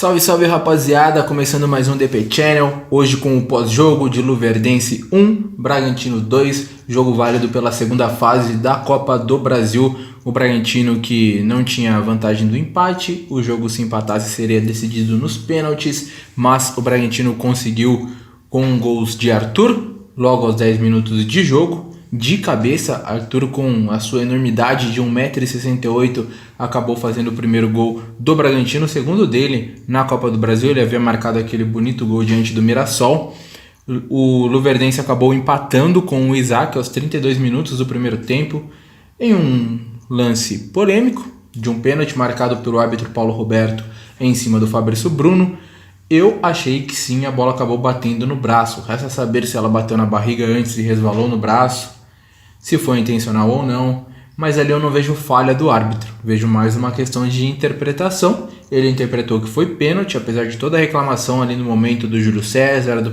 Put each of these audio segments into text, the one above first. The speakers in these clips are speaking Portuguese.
Salve, salve rapaziada, começando mais um DP Channel, hoje com o pós-jogo de Luverdense 1, Bragantino 2, jogo válido pela segunda fase da Copa do Brasil. O Bragantino que não tinha vantagem do empate, o jogo se empatasse seria decidido nos pênaltis, mas o Bragantino conseguiu com gols de Arthur, logo aos 10 minutos de jogo. De cabeça, Arthur, com a sua enormidade de 1,68 m, acabou fazendo o primeiro gol do Bragantino, o segundo dele na Copa do Brasil. Ele havia marcado aquele bonito gol diante do Mirassol. O Luverdense acabou empatando com o Isaac aos 32 minutos do primeiro tempo, em um lance polêmico, de um pênalti marcado pelo árbitro Paulo Roberto em cima do Fabrício Bruno. Eu achei que sim, a bola acabou batendo no braço. Resta saber se ela bateu na barriga antes e resvalou no braço, se foi intencional ou não, mas ali eu não vejo falha do árbitro, vejo mais uma questão de interpretação. Ele interpretou que foi pênalti, apesar de toda a reclamação ali no momento do Júlio César, do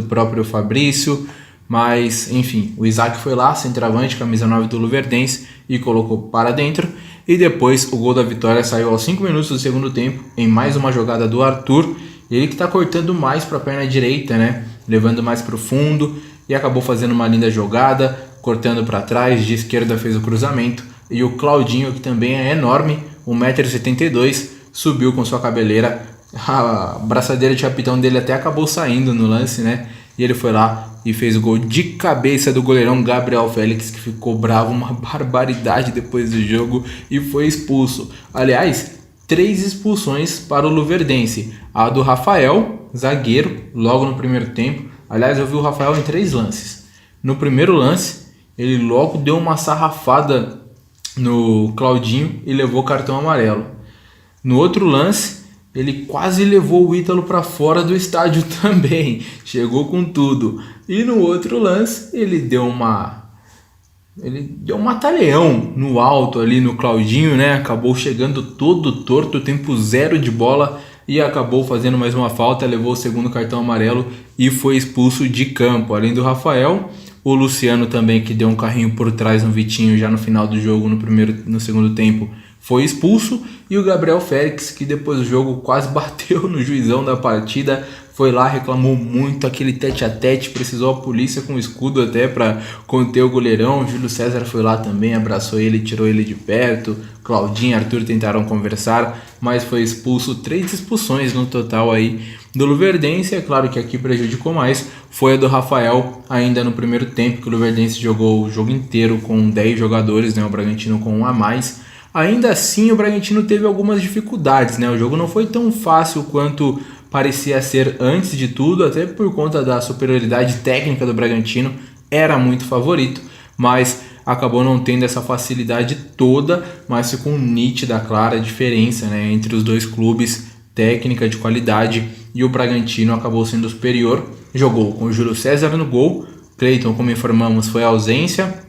próprio Fabrício, mas enfim, o Isaac foi lá, centroavante, camisa 9 do Luverdense, e colocou para dentro, e depois o gol da vitória saiu aos 5 minutos do segundo tempo, em mais uma jogada do Arthur, ele que está cortando mais para a perna direita, né, levando mais para o fundo, e acabou fazendo uma linda jogada, cortando para trás, de esquerda fez o cruzamento, e o Claudinho, que também é enorme, 1,72 m, subiu com sua cabeleira, a braçadeira de capitão dele até acabou saindo no lance, né, e ele foi lá e fez o gol de cabeça do goleirão Gabriel Félix, que ficou bravo, uma barbaridade depois do jogo, e foi expulso. Aliás, 3 expulsões para o Luverdense, a do Rafael, zagueiro, logo no primeiro tempo. Aliás, eu vi o Rafael em 3 lances. No primeiro lance, ele logo deu uma sarrafada no Claudinho e levou cartão amarelo. No outro lance, ele quase levou o Ítalo para fora do estádio também. Chegou com tudo. E no outro lance, ele deu um mata-leão no alto ali no Claudinho, né? Acabou chegando todo torto, tempo zero de bola, e acabou fazendo mais uma falta, levou o segundo cartão amarelo e foi expulso de campo. Além do Rafael, o Luciano também, que deu um carrinho por trás no Vitinho já no final do jogo, no segundo tempo, foi expulso. E o Gabriel Félix, que depois do jogo quase bateu no juizão da partida, foi lá, reclamou muito, aquele tete-a-tete, precisou a polícia com escudo até para conter o goleirão. O Júlio César foi lá também, abraçou ele, tirou ele de perto. Claudinho e Arthur tentaram conversar, mas foi expulso. 3 expulsões no total aí do Luverdense. É claro que aqui prejudicou mais foi a do Rafael, ainda no primeiro tempo, que o Luverdense jogou o jogo inteiro com 10 jogadores, né? O Bragantino com 1 a mais. Ainda assim, o Bragantino teve algumas dificuldades, né? O jogo não foi tão fácil quanto parecia ser antes de tudo, até por conta da superioridade técnica do Bragantino, era muito favorito, mas acabou não tendo essa facilidade toda, mas ficou nítida, clara a diferença, né, entre os dois clubes, técnica de qualidade, e o Bragantino acabou sendo superior. Jogou com o Júlio César no gol, Cleiton, como informamos, foi ausência,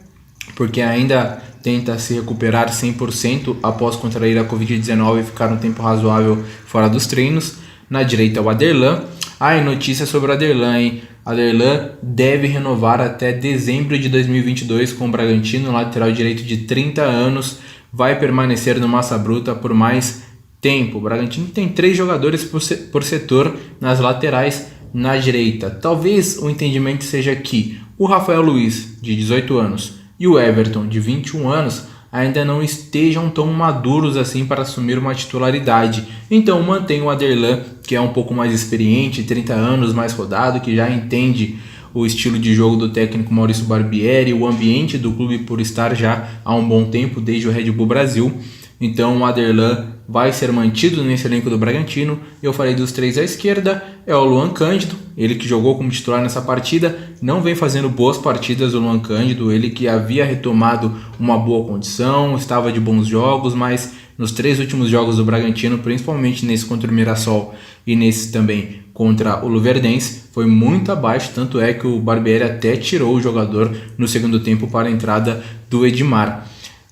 porque ainda tenta se recuperar 100% após contrair a Covid-19 e ficar um tempo razoável fora dos treinos. Na direita, o Aderlan. E notícia sobre o Aderlan, hein? Aderlan deve renovar até dezembro de 2022 com o Bragantino, lateral direito de 30 anos, vai permanecer no Massa Bruta por mais tempo. O Bragantino tem 3 jogadores por setor nas laterais na direita. Talvez o entendimento seja que o Rafael Luiz, de 18 anos, e o Everton, de 21 anos, ainda não estejam tão maduros assim para assumir uma titularidade. Então mantém o Aderlan, que é um pouco mais experiente, 30 anos, mais rodado, que já entende o estilo de jogo do técnico Maurício Barbieri, o ambiente do clube por estar já há um bom tempo, desde o Red Bull Brasil. Então o Aderlan vai ser mantido nesse elenco do Bragantino. Eu falei dos 3 à esquerda, é o Luan Cândido, ele que jogou como titular nessa partida, não vem fazendo boas partidas o Luan Cândido, ele que havia retomado uma boa condição, estava de bons jogos, mas nos 3 últimos jogos do Bragantino, principalmente nesse contra o Mirassol e nesse também contra o Luverdense, foi muito abaixo, tanto é que o Barbieri até tirou o jogador no segundo tempo para a entrada do Edmar.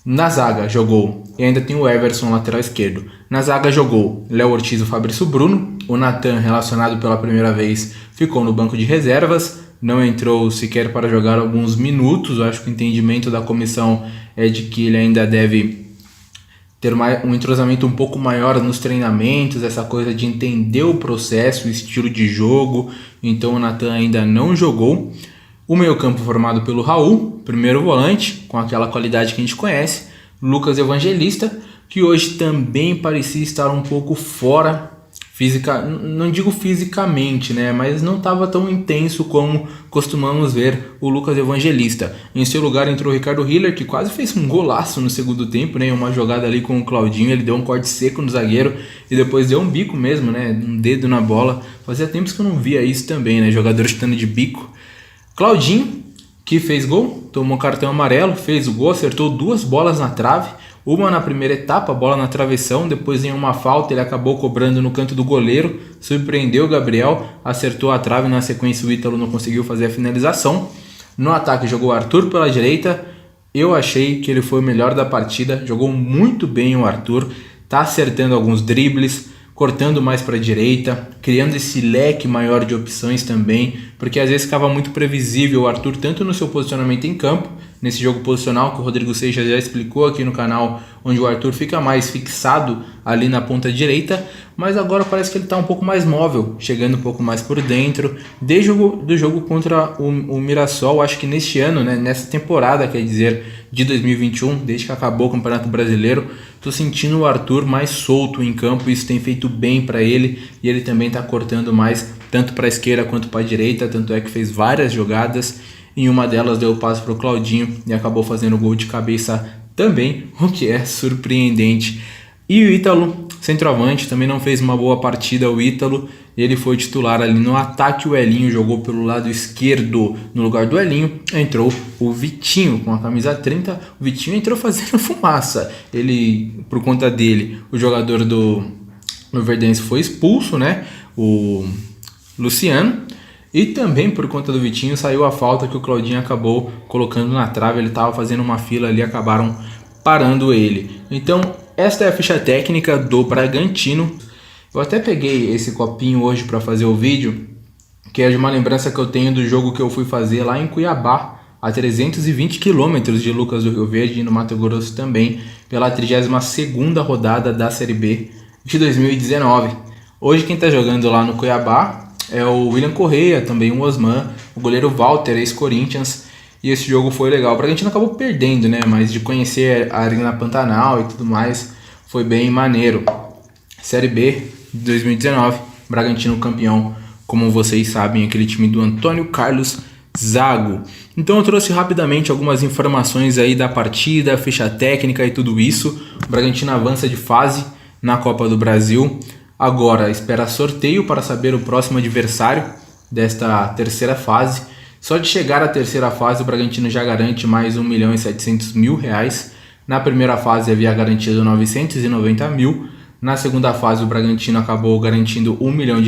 Na zaga jogou, e ainda tem o Everson, lateral esquerdo. Na zaga jogou Léo Ortiz e Fabrício Bruno. O Natan, relacionado pela primeira vez, ficou no banco de reservas. Não entrou sequer para jogar alguns minutos. Eu acho que o entendimento da comissão é de que ele ainda deve ter um entrosamento um pouco maior nos treinamentos, essa coisa de entender o processo, o estilo de jogo. Então o Nathan ainda não jogou. O meio-campo formado pelo Raul, primeiro volante, com aquela qualidade que a gente conhece. Lucas Evangelista, que hoje também parecia estar um pouco fora não digo fisicamente, né, mas não estava tão intenso como costumamos ver o Lucas Evangelista. Em seu lugar entrou o Ricardo Hiller, que quase fez um golaço no segundo tempo, né, uma jogada ali com o Claudinho, ele deu um corte seco no zagueiro e depois deu um bico mesmo, né, um dedo na bola. Fazia tempos que eu não via isso também, né, jogador chutando de bico. Claudinho, que fez gol, tomou cartão amarelo, fez o gol, acertou 2 bolas na trave, uma na primeira etapa, a bola na travessão, depois em uma falta ele acabou cobrando no canto do goleiro, surpreendeu o Gabriel, acertou a trave, na sequência o Ítalo não conseguiu fazer a finalização. No ataque jogou o Arthur pela direita, eu achei que ele foi o melhor da partida, jogou muito bem o Arthur, tá acertando alguns dribles, cortando mais para a direita, criando esse leque maior de opções também, porque às vezes ficava muito previsível o Arthur, tanto no seu posicionamento em campo, nesse jogo posicional que o Rodrigo Seixas já explicou aqui no canal, onde o Arthur fica mais fixado ali na ponta direita, mas agora parece que ele está um pouco mais móvel, chegando um pouco mais por dentro. Desde o jogo contra o Mirassol, acho que neste ano, né, nessa temporada, quer dizer, de 2021, desde que acabou o Campeonato Brasileiro, estou sentindo o Arthur mais solto em campo, isso tem feito bem para ele, e ele também está cortando mais, tanto para a esquerda quanto para a direita, tanto é que fez várias jogadas. Em uma delas deu o passe para o Claudinho e acabou fazendo o gol de cabeça também, o que é surpreendente. E o Ítalo, centroavante, também não fez uma boa partida. O Ítalo, ele foi titular ali no ataque. O Elinho jogou pelo lado esquerdo. No lugar do Elinho entrou o Vitinho com a camisa 30. O Vitinho entrou fazendo fumaça. Ele, por conta dele, o jogador do Luverdense foi expulso, né? O Luciano. E também por conta do Vitinho saiu a falta que o Claudinho acabou colocando na trave. Ele estava fazendo uma fila ali, acabaram parando ele. Então esta é a ficha técnica do Bragantino. Eu até peguei esse copinho hoje para fazer o vídeo, que é de uma lembrança que eu tenho do jogo que eu fui fazer lá em Cuiabá, a 320 km de Lucas do Rio Verde, e no Mato Grosso também, pela 32ª rodada da Série B de 2019. Hoje quem está jogando lá no Cuiabá é o William Correia, também o Osman, o goleiro Walter, ex-Corinthians, e esse jogo foi legal. O Bragantino acabou perdendo, né? Mas de conhecer a Arena Pantanal e tudo mais, foi bem maneiro. Série B de 2019, Bragantino campeão, como vocês sabem, aquele time do Antônio Carlos Zago. Então eu trouxe rapidamente algumas informações aí da partida, ficha técnica e tudo isso. O Bragantino avança de fase na Copa do Brasil. Agora espera sorteio para saber o próximo adversário desta terceira fase. Só de chegar à terceira fase o Bragantino já garante mais R$1.700.000. Na primeira fase havia garantido R$990.000. Na segunda fase o Bragantino acabou garantindo R$1 milhão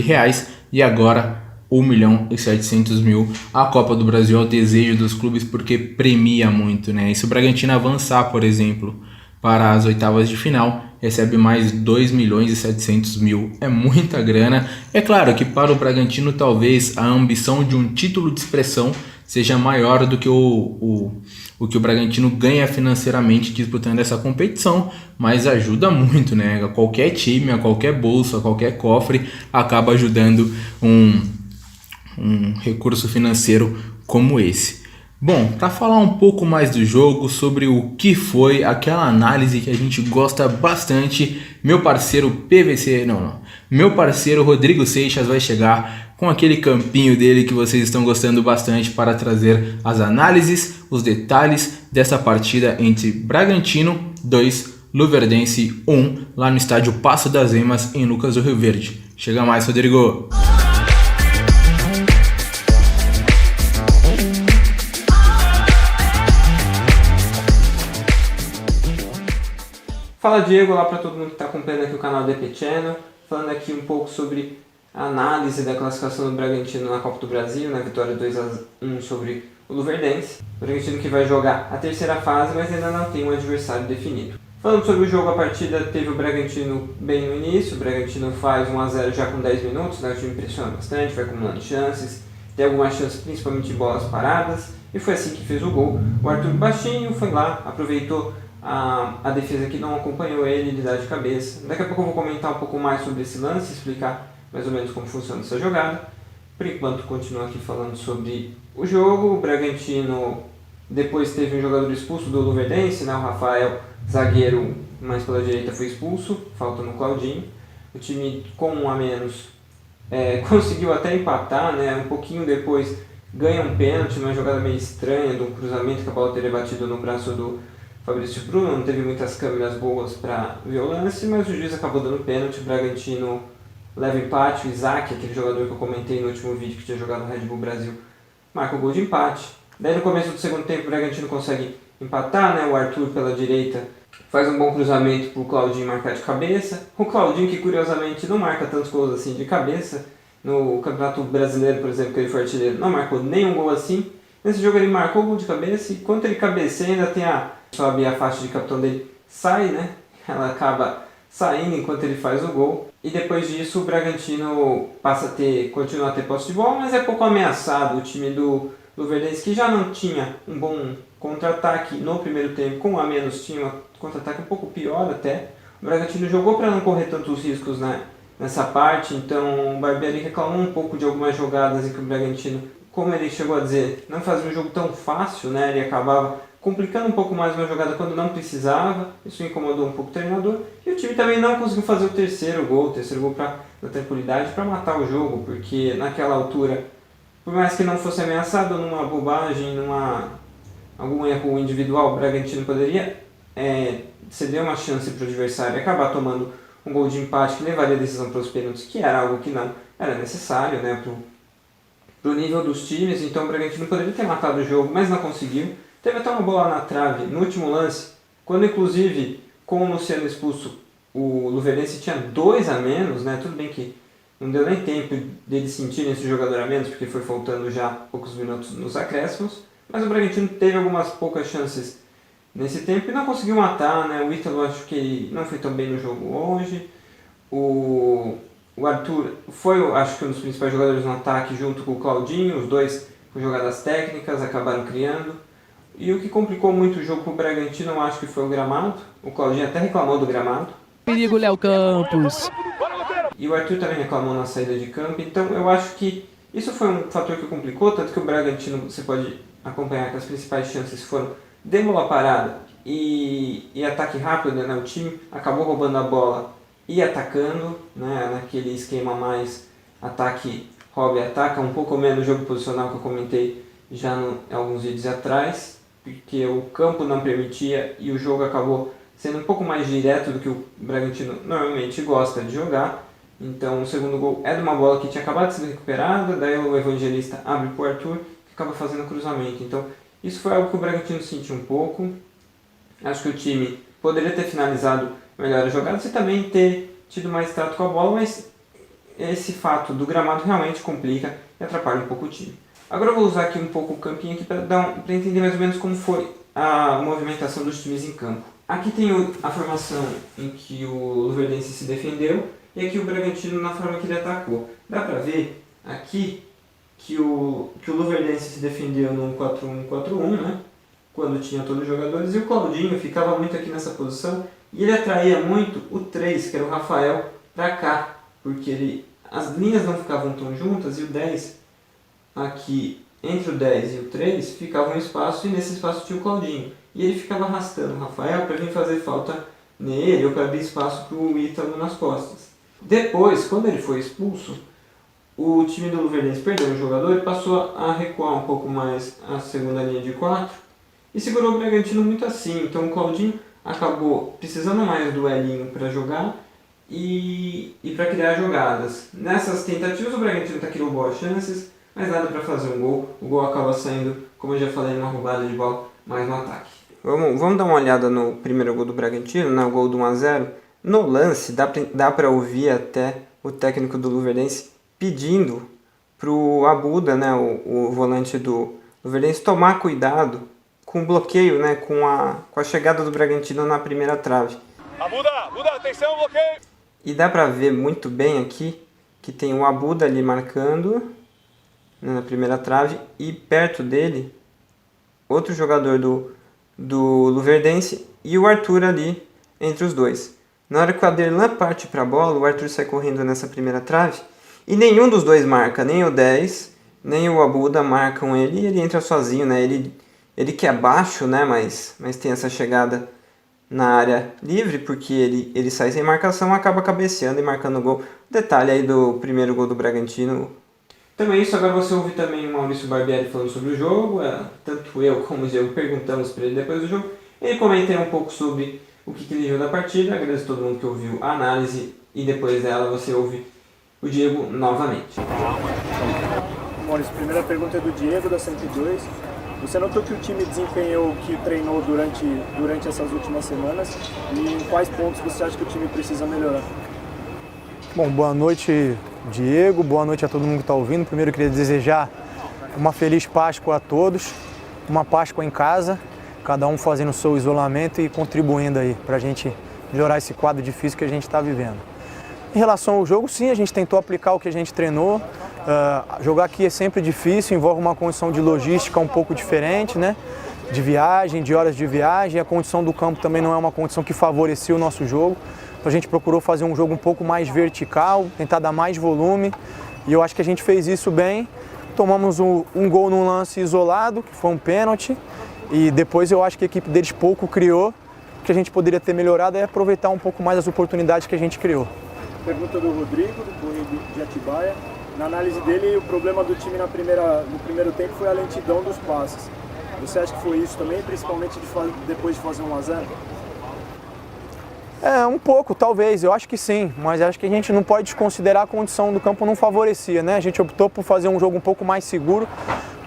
e agora R$1.700.000. A Copa do Brasil é o desejo dos clubes porque premia muito, né? E se o Bragantino avançar, por exemplo, para as oitavas de final, recebe mais R$2.700.000. É muita grana. É claro que para o Bragantino talvez a ambição de um título de expressão seja maior do que o que o Bragantino ganha financeiramente disputando essa competição, mas ajuda muito, né? A qualquer time, a qualquer bolso, a qualquer cofre acaba ajudando um recurso financeiro como esse. Bom, para falar um pouco mais do jogo, sobre o que foi aquela análise que a gente gosta bastante, meu parceiro meu parceiro Rodrigo Seixas vai chegar com aquele campinho dele que vocês estão gostando bastante para trazer as análises, os detalhes dessa partida entre Bragantino 2, Luverdense 1, lá no estádio Paço das Emas, em Lucas do Rio Verde. Chega mais, Rodrigo! Fala Diego, olá para todo mundo que está acompanhando aqui o canal DP Channel, falando aqui um pouco sobre a análise da classificação do Bragantino na Copa do Brasil, na vitória 2-1 sobre o Luverdense. O Bragantino que vai jogar a terceira fase, mas ainda não tem um adversário definido. Falando sobre o jogo, a partida teve o Bragantino bem no início, o Bragantino faz 1-0 já com 10 minutos, né? O time pressiona bastante, vai acumulando chances, tem algumas chances principalmente de bolas paradas, e foi assim que fez o gol. O Arthur Baixinho foi lá, aproveitou a defesa que não acompanhou ele dá de cabeça. Daqui a pouco eu vou comentar um pouco mais sobre esse lance, explicar mais ou menos como funciona essa jogada. Por enquanto, continuo aqui falando sobre o jogo. O Bragantino depois teve um jogador expulso do Luverdense, né? O Rafael, zagueiro, mais pela direita, foi expulso, falta no Claudinho. O time com um a menos conseguiu até empatar, né? Um pouquinho depois ganha um pênalti, uma jogada meio estranha, de um cruzamento que a bola teria batido no braço do Fabrício Bruno. Não teve muitas câmeras boas para ver o lance, mas o juiz acabou dando pênalti. O Bragantino leva empate. O Isaac, aquele jogador que eu comentei no último vídeo que tinha jogado no Red Bull Brasil, marca o gol de empate. Daí no começo do segundo tempo o Bragantino consegue empatar, né? O Arthur pela direita faz um bom cruzamento para o Claudinho marcar de cabeça. O Claudinho, que curiosamente não marca tantos gols assim de cabeça. No Campeonato Brasileiro, por exemplo, que ele foi artilheiro, não marcou nenhum gol assim. Nesse jogo ele marcou o gol de cabeça e quando ele cabeceia ainda tem sobe a faixa de capitão dele, sai, né? Ela acaba saindo enquanto ele faz o gol. E depois disso o Bragantino continua a ter posse de bola, mas é pouco ameaçado. O time do Luverdense, que já não tinha um bom contra-ataque no primeiro tempo, com um a menos tinha um contra-ataque um pouco pior até. O Bragantino jogou para não correr tantos riscos, né, nessa parte, então o Barbieri reclamou um pouco de algumas jogadas em que o Bragantino, como ele chegou a dizer, não fazia um jogo tão fácil, né, ele acabava complicando um pouco mais uma jogada quando não precisava. Isso incomodou um pouco o treinador. E o time também não conseguiu fazer o terceiro gol na tranquilidade para matar o jogo, porque naquela altura, por mais que não fosse ameaçado numa bobagem, algum erro individual, o Bragantino poderia ceder uma chance para o adversário e acabar tomando um gol de empate que levaria a decisão para os pênaltis, que era algo que não era necessário, né, para o nível dos times. Então o Bragantino poderia ter matado o jogo, mas não conseguiu. Teve até uma bola na trave no último lance, quando inclusive com o Luciano expulso, o Luverdense tinha 2 a menos, né? Tudo bem que não deu nem tempo deles sentirem esse jogador a menos, porque foi faltando já poucos minutos nos acréscimos, mas o Bragantino teve algumas poucas chances nesse tempo e não conseguiu matar, né? O Ítalo acho que não foi tão bem no jogo hoje. O Arthur foi, acho que um dos principais jogadores no ataque junto com o Claudinho, os dois com jogadas técnicas, acabaram criando. E o que complicou muito o jogo para o Bragantino, eu acho que foi o gramado. O Claudinho até reclamou do gramado. Perigo, Léo Campos. E o Arthur também reclamou na saída de campo. Então eu acho que isso foi um fator que complicou, tanto que o Bragantino, você pode acompanhar que as principais chances foram de bola parada e ataque rápido, né? O time acabou roubando a bola e atacando, né? Naquele esquema mais ataque, rouba e ataca, um pouco menos jogo posicional que eu comentei já alguns vídeos atrás, porque o campo não permitia e o jogo acabou sendo um pouco mais direto do que o Bragantino normalmente gosta de jogar. Então o segundo gol é de uma bola que tinha acabado de ser recuperada, daí o Evangelista abre para o Arthur, que acaba fazendo cruzamento. Então isso foi algo que o Bragantino sentiu um pouco. Acho que o time poderia ter finalizado melhor as jogadas e também ter tido mais trato com a bola, mas esse fato do gramado realmente complica e atrapalha um pouco o time. Agora eu vou usar aqui um pouco o campinho aqui para entender mais ou menos como foi a movimentação dos times em campo. Aqui tem a formação em que o Luverdense se defendeu e aqui o Bragantino na forma que ele atacou. Dá para ver aqui que o Luverdense se defendeu num 4-1-4-1, né? Quando tinha todos os jogadores, e o Claudinho ficava muito aqui nessa posição e ele atraía muito o 3, que era o Rafael, para cá, porque as linhas não ficavam tão juntas e o 10, aqui entre o 10 e o 3, ficava um espaço e nesse espaço tinha o Claudinho. E ele ficava arrastando o Rafael para vir fazer falta nele ou para abrir espaço para o Ítalo nas costas. Depois, quando ele foi expulso, o time do Luverdense perdeu um jogador e passou a recuar um pouco mais a segunda linha de 4 e segurou o Bragantino muito assim. Então o Claudinho acabou precisando mais do Elinho para jogar e para criar jogadas. Nessas tentativas o Bragantino criou boas chances, mas nada para fazer um gol. O gol acaba saindo, como eu já falei, numa roubada de bola mais no ataque. Vamos dar uma olhada no primeiro gol do Bragantino, no gol do 1-0. No lance, dá para ouvir até o técnico do Luverdense pedindo para o Abuda, né, o volante do Luverdense, tomar cuidado com o bloqueio, né, com a chegada do Bragantino na primeira trave. Abuda, atenção, bloqueio! E dá para ver muito bem aqui que tem o Abuda ali marcando, né, na primeira trave, e perto dele outro jogador do do Luverdense e o Arthur ali entre os dois. Na hora que o Aderlan parte para a bola, o Arthur sai correndo nessa primeira trave e nenhum dos dois marca, nem o 10, nem o Abuda marcam ele e ele entra sozinho, né? Ele que é baixo, né? Mas tem essa chegada na área livre, porque ele sai sem marcação, acaba cabeceando e marcando o gol. Detalhe aí do primeiro gol do Bragantino. Também isso, agora você ouve também o Maurício Barbieri falando sobre o jogo, tanto eu como o Diego perguntamos para ele depois do jogo. Ele comenta um pouco sobre o que ele viu da partida, agradeço a todo mundo que ouviu a análise e depois dela você ouve o Diego novamente. Maurício, a primeira pergunta é do Diego, da 102. Você notou que o time desempenhou o que treinou durante essas últimas semanas e em quais pontos você acha que o time precisa melhorar? Bom, boa noite, Diego, boa noite a todo mundo que está ouvindo. Primeiro eu queria desejar uma feliz Páscoa a todos, uma Páscoa em casa, cada um fazendo o seu isolamento e contribuindo aí para a gente melhorar esse quadro difícil que a gente está vivendo. Em relação ao jogo, sim, a gente tentou aplicar o que a gente treinou. Jogar aqui é sempre difícil, envolve uma condição de logística um pouco diferente, né? De viagem, de horas de viagem. A condição do campo também não é uma condição que favorecia o nosso jogo. Então a gente procurou fazer um jogo um pouco mais vertical, tentar dar mais volume. E eu acho que a gente fez isso bem. Tomamos um gol num lance isolado, que foi um pênalti. E depois eu acho que a equipe deles pouco criou. O que a gente poderia ter melhorado é aproveitar um pouco mais as oportunidades que a gente criou. Pergunta do Rodrigo, do Correio de Atibaia. Na análise dele, o problema do time no primeiro tempo foi a lentidão dos passes. Você acha que foi isso também, principalmente depois de fazer 1-0? Um pouco, talvez. Eu acho que sim, mas acho que a gente não pode desconsiderar a condição do campo não favorecia, né? A gente optou por fazer um jogo um pouco mais seguro,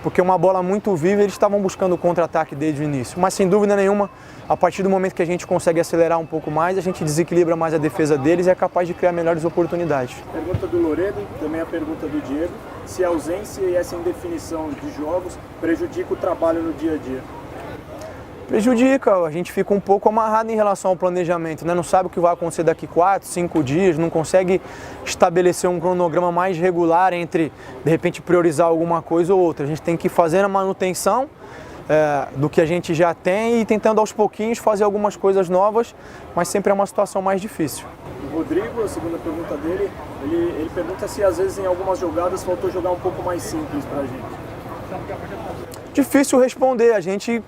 porque uma bola muito viva, eles estavam buscando o contra-ataque desde o início. Mas sem dúvida nenhuma, a partir do momento que a gente consegue acelerar um pouco mais, a gente desequilibra mais a defesa deles e é capaz de criar melhores oportunidades. Pergunta do Loredo, também a pergunta do Diego, se a ausência e essa indefinição de jogos prejudica o trabalho no dia a dia. Prejudica, a gente fica um pouco amarrado em relação ao planejamento, né? Não sabe o que vai acontecer daqui 4, 5 dias, não consegue estabelecer um cronograma mais regular entre, de repente, priorizar alguma coisa ou outra. A gente tem que fazer a manutenção do que a gente já tem e tentando aos pouquinhos fazer algumas coisas novas, mas sempre é uma situação mais difícil. O Rodrigo, a segunda pergunta dele, ele pergunta se às vezes em algumas jogadas faltou jogar um pouco mais simples pra gente. Difícil responder,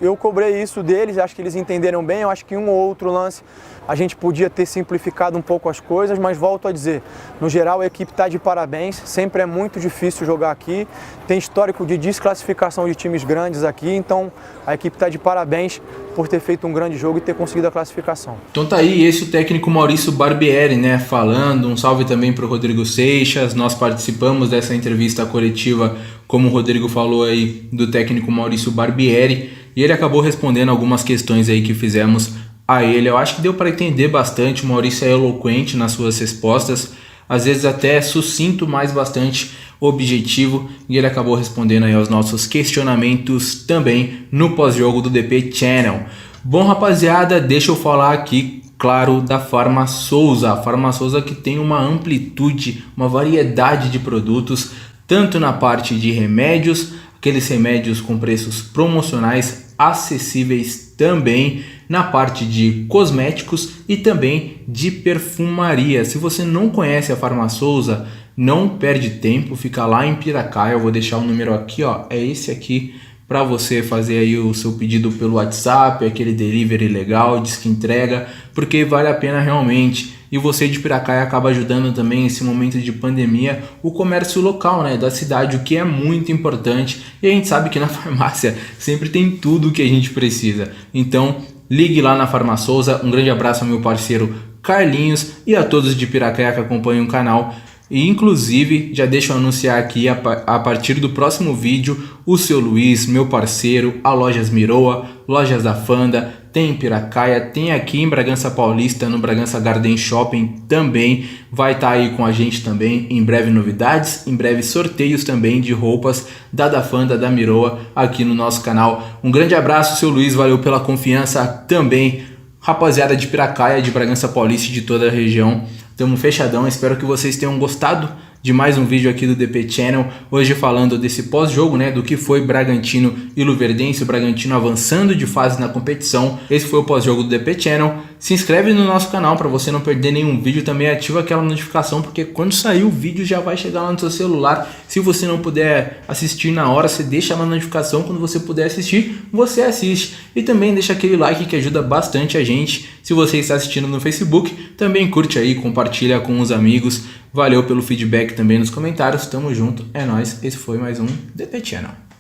eu cobrei isso deles, acho que eles entenderam bem, eu acho que um ou outro lance a gente podia ter simplificado um pouco as coisas, mas volto a dizer, no geral a equipe está de parabéns, sempre é muito difícil jogar aqui, tem histórico de desclassificação de times grandes aqui, então a equipe está de parabéns por ter feito um grande jogo e ter conseguido a classificação. Então tá aí, esse é o técnico Maurício Barbieri, né, falando, um salve também para o Rodrigo Seixas, nós participamos dessa entrevista coletiva, como o Rodrigo falou aí, do técnico Maurício Barbieri, e ele acabou respondendo algumas questões aí que fizemos a ele. Eu acho que deu para entender bastante, o Maurício é eloquente nas suas respostas, às vezes até sucinto, mas bastante objetivo, e ele acabou respondendo aí aos nossos questionamentos também no pós-jogo do DP Channel. Bom, rapaziada, deixa eu falar aqui, claro, da Farma Souza. A Farma Souza que tem uma amplitude, uma variedade de produtos, tanto na parte de remédios, aqueles remédios com preços promocionais acessíveis também, na parte de cosméticos e também de perfumaria. Se você não conhece a Farma Souza, não perde tempo, fica lá em Piracaia, eu vou deixar o número aqui, ó, é esse aqui, para você fazer aí o seu pedido pelo WhatsApp, aquele delivery legal, diz que entrega, porque vale a pena realmente. E você de Piracaia acaba ajudando também nesse momento de pandemia o comércio local, né, da cidade, o que é muito importante. E a gente sabe que na farmácia sempre tem tudo o que a gente precisa. Então ligue lá na Farma Souza. Um grande abraço ao meu parceiro Carlinhos e a todos de Piracaia que acompanham o canal. E inclusive, já deixo eu anunciar aqui a partir do próximo vídeo, o seu Luiz, meu parceiro, a Lojas Miroa, Lojas da Fanda, tem em Piracaia, tem aqui em Bragança Paulista, no Bragança Garden Shopping também, vai estar aí com a gente também, em breve novidades, em breve sorteios também de roupas da Fanda, da Miroa, aqui no nosso canal. Um grande abraço, seu Luiz, valeu pela confiança também, rapaziada de Piracaia, de Bragança Paulista e de toda a região. Tamo fechadão, espero que vocês tenham gostado de mais um vídeo aqui do DP Channel, hoje falando desse pós-jogo, né, do que foi Bragantino e Luverdense, o Bragantino avançando de fase na competição. Esse foi o pós-jogo do DP Channel. Se inscreve no nosso canal para você não perder nenhum vídeo, também ativa aquela notificação, porque quando sair o vídeo já vai chegar lá no seu celular. Se você não puder assistir na hora, você deixa lá a notificação, quando você puder assistir, você assiste. E também deixa aquele like que ajuda bastante a gente. Se você está assistindo no Facebook, também curte aí, compartilha com os amigos. Valeu pelo feedback também nos comentários, tamo junto, é nóis, esse foi mais um DP Channel.